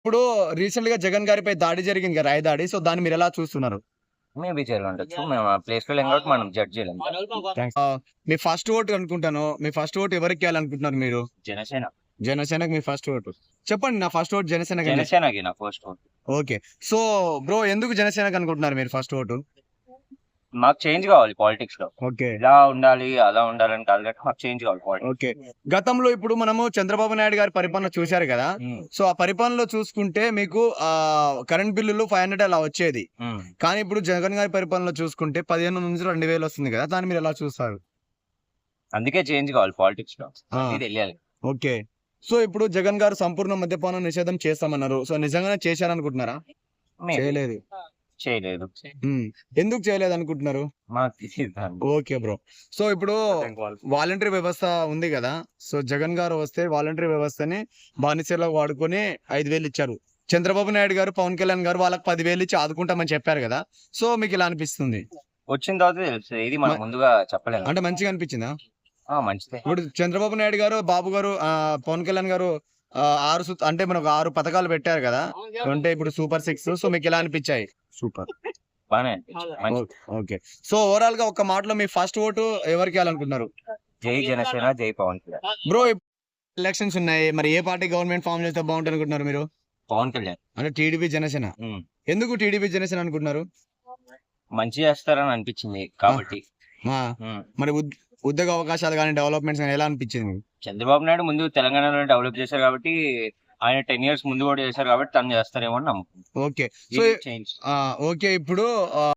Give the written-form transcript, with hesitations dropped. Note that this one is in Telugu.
ఇప్పుడు రీసెంట్ గా జగన్ గారిపై దాడి జరిగింది కదా, రాయి దాడి. సో దాన్ని మీరు ఎలా చూస్తున్నారు? మేబీ జరిగి ఉండొచ్చు. మేము ఆ ప్లేస్‌లో లేం కాబట్టి మనం జడ్జ్ చేయలేం. థాంక్స్. మీ ఫస్ట్ ఓట్ అనుకుంటాను. మీ ఫస్ట్ ఓట్ ఎవరికి వేయాలనుకుంటున్నారు మీరు? జనసేన. జనసేనకి మీ ఫస్ట్ ఓటు. చెప్పండి, నా ఫస్ట్ ఓట్ జనసేనకి అని చెప్పి. జనసేనకి నా first vote. Okay. So bro, ఎందుకు జనసేనకి అనుకుంటున్నారు మీరు ఫస్ట్ ఓటు? మాకు చేంజ్ కావాలి పాలిటిక్స్‌లో. ఓకే. ఇలా ఉండాలి, అలా ఉండాలని కాదు గానీ మాకు చేంజ్ కావాలి పాలిటిక్స్. ఓకే. గతంలో ఇప్పుడు మనము చంద్రబాబు నాయుడు గారి పరిపాలన చూశారు కదా. హ్మ్. సో ఆ పరిపాలనలో చూసుకుంటే మీకు కరెంట్ బిల్లులు 500 అలా వచ్చేది. హ్మ్. కానీ ఇప్పుడు జగన్ గారి పరిపాలనలో చూసుకుంటే 15 నుంచి 2000 వస్తుంది కదా. దాన్ని మీరు ఎలా చూస్తారు? అందుకే చేంజ్ కావాలి పాలిటిక్స్‌లో. ఆ. ఇది తెలియాలి. ఓకే. సో ఇప్పుడు జగన్ గారు సంపూర్ణ మద్యపాన నిషేధం చేస్తామన్నారు. సో నిజంగానే చేశారనుకుంటున్నారా? మేబీ చేయలేదు. చేయలేదు. హ్మ్. ఎందుకు చేయలేదనుకుంటున్నారు? మాకు తెలీదు దాని ఓకే బ్రో. సో ఇప్పుడు వాలంటరీ వ్యవస్థ ఉంది గదా. సో జగన్ గారు వస్తే వాలంటరీ వ్యవస్థని బానిసలా వాడుకొని 5,000 ఇచ్చారు. చంద్రబాబు నాయుడు గారు, పవన్ కళ్యాణ్ గారు వాళ్ళకి 10,000 ఇచ్చి ఆదుకుంటామని చెప్పారు గదా. సో మీకెలా అనిపిస్తుంది? వచ్చిన తర్వాత తెలుస్తది. ఇది మనం ముందుగా చెప్పలేం. అంటే మంచిగా అనిపించిందా? మంచిదే. ఇప్పుడు చంద్రబాబు నాయుడు గారు, బాబు గారు, పవన్ కళ్యాణ్ గారు 6 అంటే మనకు 6 పథకాలు పెట్టారు గదా. అంటే ఇప్పుడు సూపర్ 6. సో మీకెలా అనిపించాయి? సూపర్. బానే అనిపించింది. మంచిది. ఓకే. సో ఓవరాల్ గా ఒక్క మాటలో మీ ఫస్ట్ ఓటు ఎవరికేయాలనుకుంటున్నారు? జై జనసేన, జై పవన్ కళ్యాణ్. బ్రో, ఎలక్షన్స్ ఉన్నాయి. మరి ఏ పార్టీ గవర్నమెంట్ ఫామ్ చేస్తే బాగుంటుంది అనుకుంటున్నారు మీరు? పవన్ కళ్యాణ్. అంటే టీడీపీ, జనసేన. హ్మ్. ఎందుకు టీడీపీ, జనసేన అనుకుంటున్నారు? మంచి చేస్తారని అనిపించింది కాబట్టి. ఆ, హ్మ్. మరి ఉద్యోగ అవకాశాలు కానీ డెవలప్మెంట్స్ కానీ ఎలా అనిపించింది? చంద్రబాబు నాయుడు ముందు తెలంగాణలో డెవలప్ చేశారు కాబట్టి ఆయన 10 years ముందు కూడా చేశారు కాబట్టి తను చేస్తారేమో అని నమ్మకం. ఓకే. So change. ఓకే. ఇప్పుడు